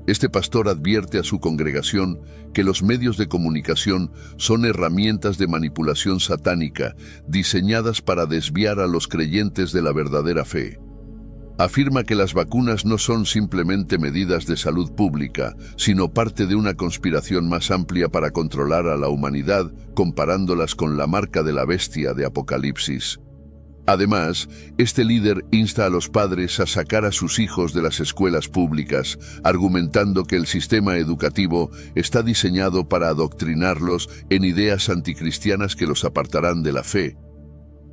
[SPEAKER 3] Este pastor advierte a su congregación que los medios de comunicación son herramientas de manipulación satánica diseñadas para desviar a los creyentes de la verdadera fe. Afirma que las vacunas no son simplemente medidas de salud pública, sino parte de una conspiración más amplia para controlar a la humanidad, comparándolas con la marca de la bestia de Apocalipsis. Además, este líder insta a los padres a sacar a sus hijos de las escuelas públicas, argumentando que el sistema educativo está diseñado para adoctrinarlos en ideas anticristianas que los apartarán de la fe.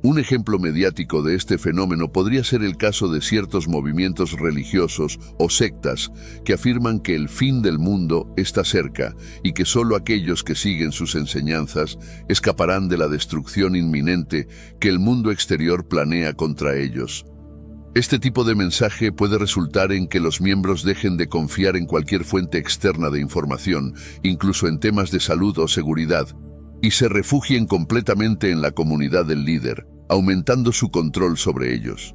[SPEAKER 3] Un ejemplo mediático de este fenómeno podría ser el caso de ciertos movimientos religiosos o sectas que afirman que el fin del mundo está cerca y que solo aquellos que siguen sus enseñanzas escaparán de la destrucción inminente que el mundo exterior planea contra ellos. Este tipo de mensaje puede resultar en que los miembros dejen de confiar en cualquier fuente externa de información, incluso en temas de salud o seguridad, y se refugien completamente en la comunidad del líder, aumentando su control sobre ellos.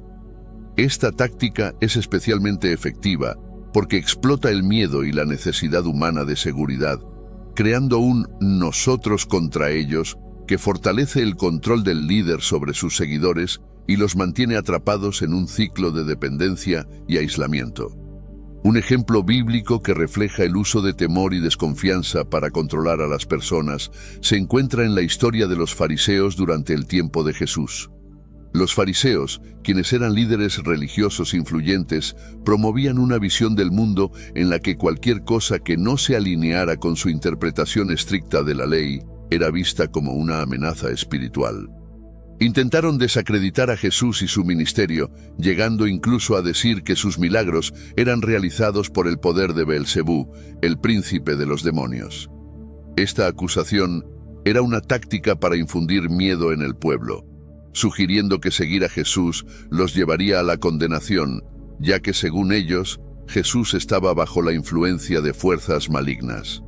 [SPEAKER 3] Esta táctica es especialmente efectiva porque explota el miedo y la necesidad humana de seguridad, creando un nosotros contra ellos que fortalece el control del líder sobre sus seguidores y los mantiene atrapados en un ciclo de dependencia y aislamiento. Un ejemplo bíblico que refleja el uso de temor y desconfianza para controlar a las personas se encuentra en la historia de los fariseos durante el tiempo de Jesús. Los fariseos, quienes eran líderes religiosos influyentes, promovían una visión del mundo en la que cualquier cosa que no se alineara con su interpretación estricta de la ley era vista como una amenaza espiritual. Intentaron desacreditar a Jesús y su ministerio, llegando incluso a decir que sus milagros eran realizados por el poder de Beelzebú, el príncipe de los demonios. Esta acusación era una táctica para infundir miedo en el pueblo, sugiriendo que seguir a Jesús los llevaría a la condenación, ya que según ellos, Jesús estaba bajo la influencia de fuerzas malignas.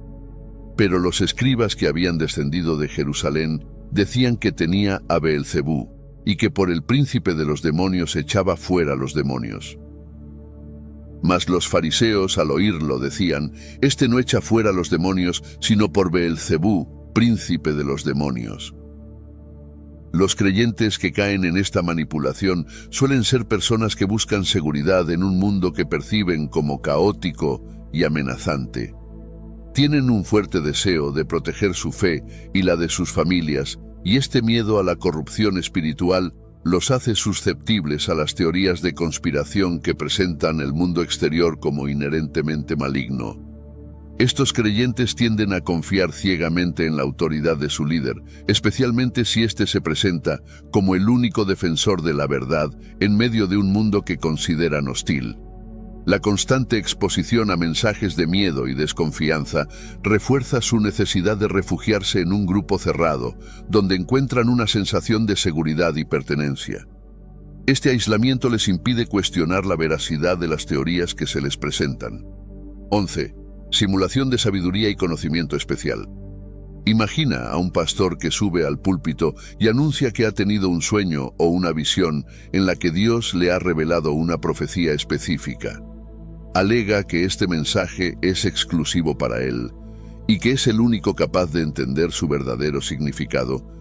[SPEAKER 3] Pero los escribas que habían descendido de Jerusalén decían que tenía a Beelzebú y que por el príncipe de los demonios echaba fuera los demonios. Mas los fariseos al oírlo decían, «Este no echa fuera los demonios, sino por Beelzebú, príncipe de los demonios». Los creyentes que caen en esta manipulación suelen ser personas que buscan seguridad en un mundo que perciben como caótico y amenazante. Tienen un fuerte deseo de proteger su fe y la de sus familias, y este miedo a la corrupción espiritual los hace susceptibles a las teorías de conspiración que presentan el mundo exterior como inherentemente maligno. Estos creyentes tienden a confiar ciegamente en la autoridad de su líder, especialmente si éste se presenta como el único defensor de la verdad en medio de un mundo que consideran hostil. La constante exposición a mensajes de miedo y desconfianza refuerza su necesidad de refugiarse en un grupo cerrado, donde encuentran una sensación de seguridad y pertenencia. Este aislamiento les impide cuestionar la veracidad de las teorías que se les presentan. 11. Simulación de sabiduría y conocimiento especial. Imagina a un pastor que sube al púlpito y anuncia que ha tenido un sueño o una visión en la que Dios le ha revelado una profecía específica. Alega que este mensaje es exclusivo para él y que es el único capaz de entender su verdadero significado.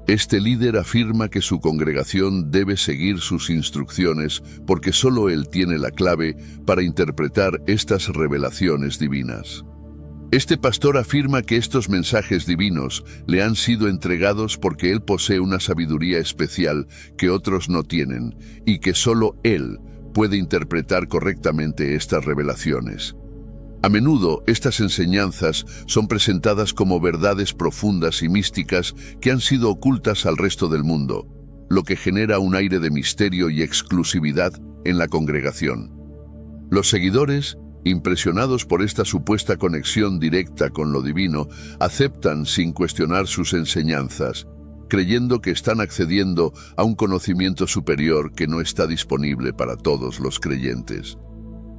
[SPEAKER 3] Este líder afirma que su congregación debe seguir sus instrucciones porque solo él tiene la clave para interpretar estas revelaciones divinas. Este pastor afirma que estos mensajes divinos le han sido entregados porque él posee una sabiduría especial que otros no tienen y que solo él puede interpretar correctamente estas revelaciones. A menudo, estas enseñanzas son presentadas como verdades profundas y místicas que han sido ocultas al resto del mundo, lo que genera un aire de misterio y exclusividad en la congregación. Los seguidores, impresionados por esta supuesta conexión directa con lo divino, aceptan sin cuestionar sus enseñanzas, creyendo que están accediendo a un conocimiento superior que no está disponible para todos los creyentes.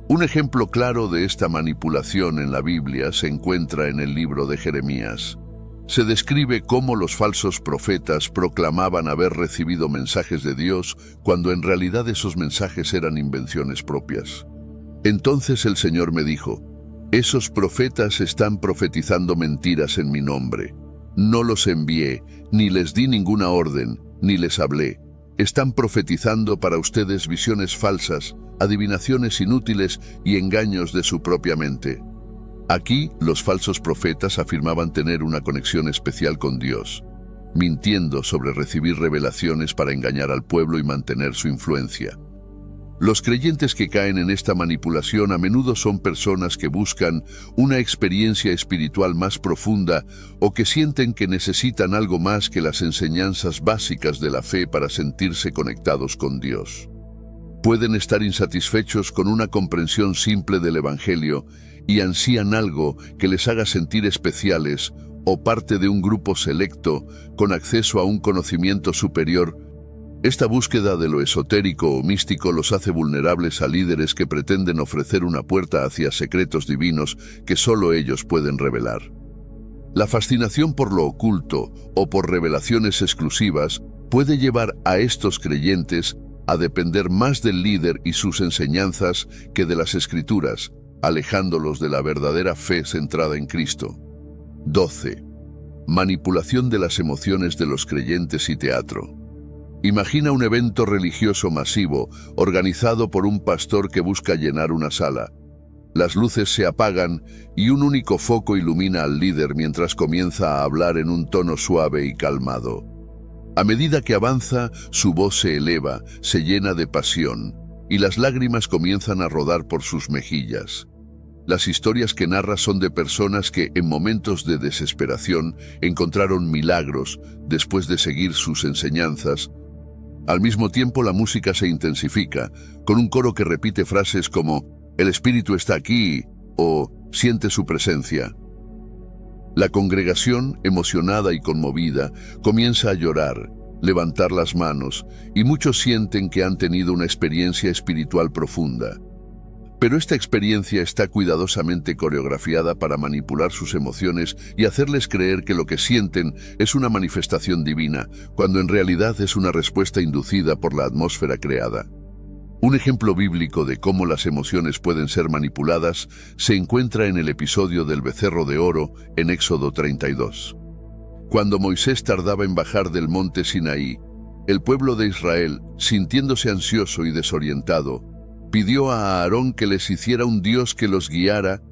[SPEAKER 3] Un ejemplo claro de esta manipulación en la Biblia se encuentra en el libro de Jeremías. Se describe cómo los falsos profetas proclamaban haber recibido mensajes de Dios cuando en realidad esos mensajes eran invenciones propias. Entonces el Señor me dijo: esos profetas están profetizando mentiras en mi nombre. No los envié, ni les di ninguna orden, ni les hablé. Están profetizando para ustedes visiones falsas, adivinaciones inútiles y engaños de su propia mente. Aquí, los falsos profetas afirmaban tener una conexión especial con Dios, mintiendo sobre recibir revelaciones para engañar al pueblo y mantener su influencia. Los creyentes que caen en esta manipulación a menudo son personas que buscan una experiencia espiritual más profunda o que sienten que necesitan algo más que las enseñanzas básicas de la fe para sentirse conectados con Dios. Pueden estar insatisfechos con una comprensión simple del Evangelio y ansían algo que les haga sentir especiales o parte de un grupo selecto con acceso a un conocimiento superior. Esta búsqueda de lo esotérico o místico los hace vulnerables a líderes que pretenden ofrecer una puerta hacia secretos divinos que solo ellos pueden revelar. La fascinación por lo oculto o por revelaciones exclusivas puede llevar a estos creyentes a depender más del líder y sus enseñanzas que de las Escrituras, alejándolos de la verdadera fe centrada en Cristo. 12. Manipulación de las emociones de los creyentes y teatro. Imagina un evento religioso masivo, organizado por un pastor que busca llenar una sala. Las luces se apagan y un único foco ilumina al líder mientras comienza a hablar en un tono suave y calmado. A medida que avanza, su voz se eleva, se llena de pasión, y las lágrimas comienzan a rodar por sus mejillas. Las historias que narra son de personas que, en momentos de desesperación, encontraron milagros después de seguir sus enseñanzas. Al mismo tiempo, la música se intensifica, con un coro que repite frases como «El Espíritu está aquí» o «Siente su presencia». La congregación, emocionada y conmovida, comienza a llorar, levantar las manos, y muchos sienten que han tenido una experiencia espiritual profunda. Pero esta experiencia está cuidadosamente coreografiada para manipular sus emociones y hacerles creer que lo que sienten es una manifestación divina, cuando en realidad es una respuesta inducida por la atmósfera creada. Un ejemplo bíblico de cómo las emociones pueden ser manipuladas se encuentra en el episodio del becerro de oro en Éxodo 32. Cuando Moisés tardaba en bajar del monte Sinaí, el pueblo de Israel, sintiéndose ansioso y desorientado, pidió a Aarón que les hiciera un dios que los guiara,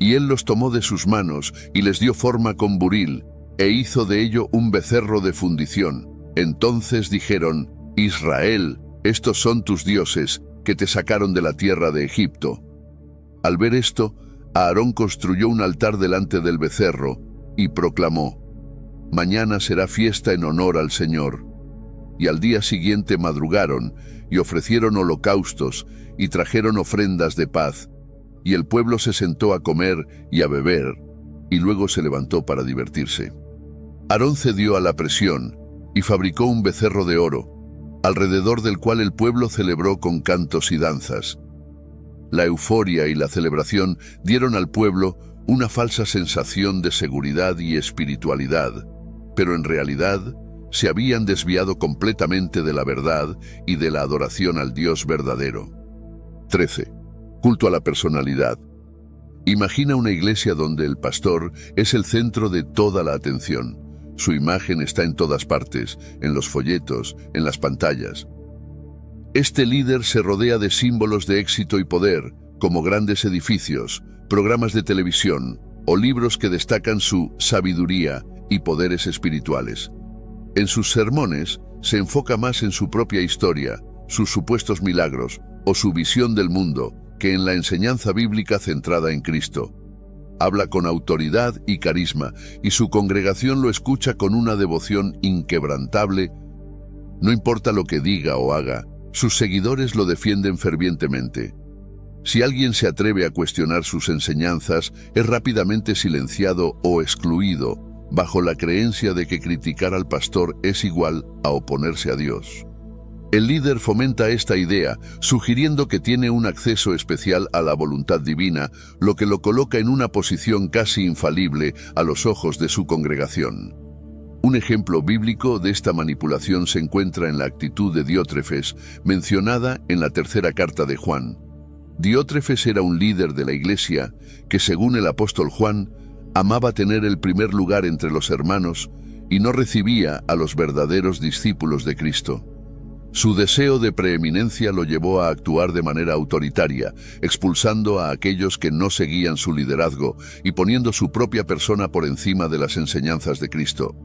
[SPEAKER 3] y él los tomó de sus manos y les dio forma con buril, e hizo de ello un becerro de fundición. Entonces dijeron: Israel, estos son tus dioses, que te sacaron de la tierra de Egipto. Al ver esto, Aarón construyó un altar delante del becerro y proclamó: «Mañana será fiesta en honor al Señor». Y al día siguiente madrugaron y ofrecieron holocaustos y trajeron ofrendas de paz. Y el pueblo se sentó a comer y a beber, y luego se levantó para divertirse. Aarón cedió a la presión y fabricó un becerro de oro, alrededor del cual el pueblo celebró con cantos y danzas. La euforia y la celebración dieron al pueblo una falsa sensación de seguridad y espiritualidad, pero en realidad se habían desviado completamente de la verdad y de la adoración al Dios verdadero. 13. Culto a la personalidad. Imagina una iglesia donde el pastor es el centro de toda la atención. Su imagen está en todas partes, en los folletos, en las pantallas. Este líder se rodea de símbolos de éxito y poder, como grandes edificios, programas de televisión o libros que destacan su sabiduría y poderes espirituales. En sus sermones se enfoca más en su propia historia, sus supuestos milagros o su visión del mundo, que en la enseñanza bíblica centrada en Cristo. Habla con autoridad y carisma, y su congregación lo escucha con una devoción inquebrantable. No importa lo que diga o haga, sus seguidores lo defienden fervientemente. Si alguien se atreve a cuestionar sus enseñanzas, es rápidamente silenciado o excluido, bajo la creencia de que criticar al pastor es igual a oponerse a Dios. El líder fomenta esta idea, sugiriendo que tiene un acceso especial a la voluntad divina, lo que lo coloca en una posición casi infalible a los ojos de su congregación. Un ejemplo bíblico de esta manipulación se encuentra en la actitud de Diótrefes, mencionada en la tercera carta de Juan. Diótrefes era un líder de la iglesia que, según el apóstol Juan, amaba tener el primer lugar entre los hermanos y no recibía a los verdaderos discípulos de Cristo. Su deseo de preeminencia lo llevó a actuar de manera autoritaria, expulsando a aquellos que no seguían su liderazgo y poniendo su propia persona por encima de las enseñanzas de Cristo.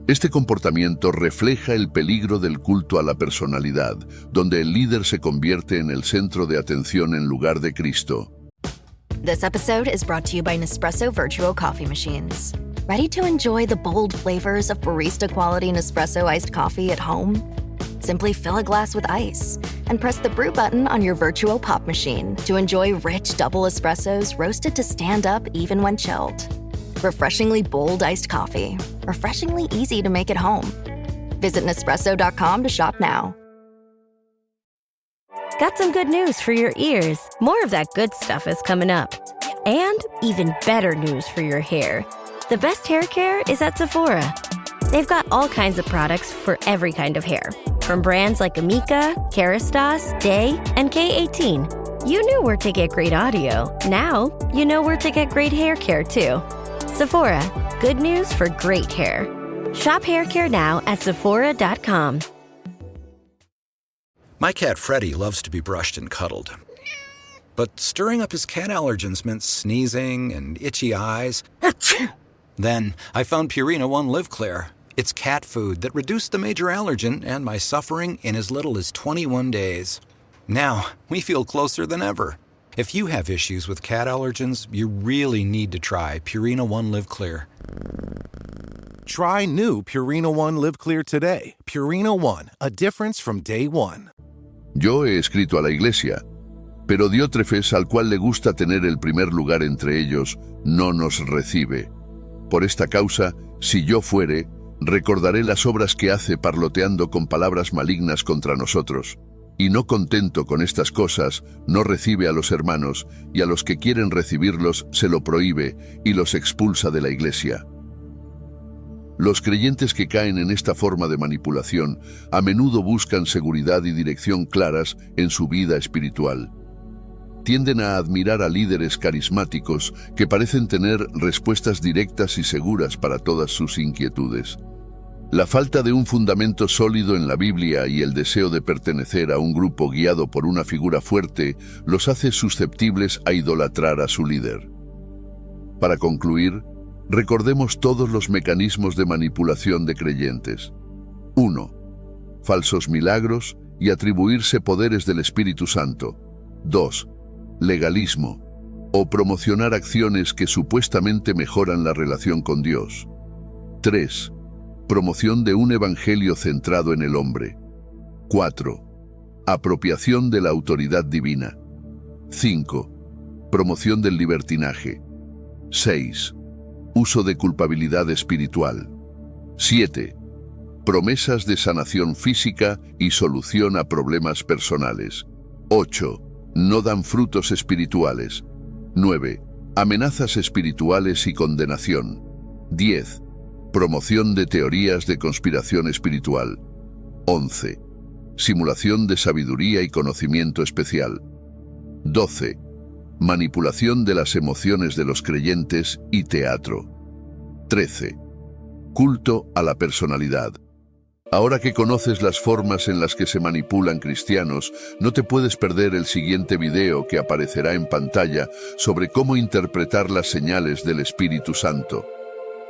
[SPEAKER 3] Este comportamiento refleja el peligro del culto a la personalidad, donde el líder se convierte en el centro de atención en lugar de Cristo.
[SPEAKER 17] This episode is brought to you by Nespresso Virtual Coffee Machines. Ready to enjoy the bold flavors of barista-quality Nespresso iced coffee at home? Simply fill a glass with ice and press the brew button on your virtual pop machine to enjoy rich double espressos roasted to stand up even when chilled. Refreshingly bold iced coffee. Refreshingly easy to make at home. Visit Nespresso.com to shop now.
[SPEAKER 18] Got some good news for your ears. More of that good stuff is coming up. And even better news for your hair. The best hair care is at Sephora. They've got all kinds of products for every kind of hair. From brands like Amika, Kerastase, Day, and K18. You knew where to get great audio. Now, you know where to get great hair care too. Sephora, good news for great hair. Shop hair care now at Sephora.com.
[SPEAKER 19] My cat Freddie loves to be brushed and cuddled. But stirring up his cat allergens meant sneezing and itchy eyes. Then I found Purina One Live Clear. It's cat food that reduced the major allergen and my suffering in as little as 21 days. Now, we feel closer than ever. If you have issues with cat allergens, you really need to try Purina One Live Clear.
[SPEAKER 20] Try new Purina One Live Clear today. Purina One, a difference from day one.
[SPEAKER 3] Yo he escrito a la iglesia, pero Diótrefes, al cual le gusta tener el primer lugar entre ellos, no nos recibe. Por esta causa, si yo fuere, recordaré las obras que hace parloteando con palabras malignas contra nosotros. Y no contento con estas cosas, no recibe a los hermanos, y a los que quieren recibirlos se lo prohíbe y los expulsa de la iglesia. Los creyentes que caen en esta forma de manipulación a menudo buscan seguridad y dirección claras en su vida espiritual. Tienden a admirar a líderes carismáticos que parecen tener respuestas directas y seguras para todas sus inquietudes. La falta de un fundamento sólido en la Biblia y el deseo de pertenecer a un grupo guiado por una figura fuerte los hace susceptibles a idolatrar a su líder. Para concluir, recordemos todos los mecanismos de manipulación de creyentes. 1. Falsos milagros y atribuirse poderes del Espíritu Santo. 2. Legalismo. o promocionar acciones que supuestamente mejoran la relación con Dios. 3. Promoción de un evangelio centrado en el hombre. 4. Apropiación de la autoridad divina. 5. Promoción del libertinaje. 6. Uso de culpabilidad espiritual. 7. Promesas de sanación física y solución a problemas personales. 8. No dan frutos espirituales. 9. Amenazas espirituales y condenación. 10. Promoción de teorías de conspiración espiritual. 11. Simulación de sabiduría y conocimiento especial. 12. Manipulación de las emociones de los creyentes y teatro. 13. Culto a la personalidad. Ahora que conoces las formas en las que se manipulan cristianos, no te puedes perder el siguiente video que aparecerá en pantalla sobre cómo interpretar las señales del Espíritu Santo.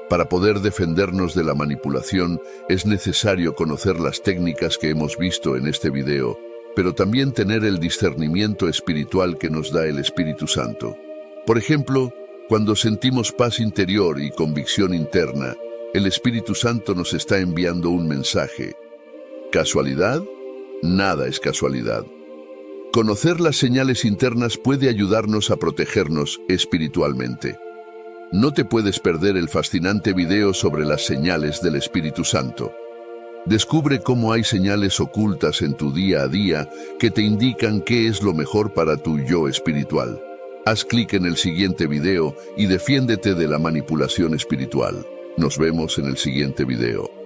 [SPEAKER 3] Para poder defendernos de la manipulación, es necesario conocer las técnicas que hemos visto en este video, pero también tener el discernimiento espiritual que nos da el Espíritu Santo. Por ejemplo, cuando sentimos paz interior y convicción interna, el Espíritu Santo nos está enviando un mensaje. ¿Casualidad? Nada es casualidad. Conocer las señales internas puede ayudarnos a protegernos espiritualmente. No te puedes perder el fascinante video sobre las señales del Espíritu Santo. Descubre cómo hay señales ocultas en tu día a día que te indican qué es lo mejor para tu yo espiritual. Haz clic en el siguiente video y defiéndete de la manipulación espiritual. Nos vemos en el siguiente video.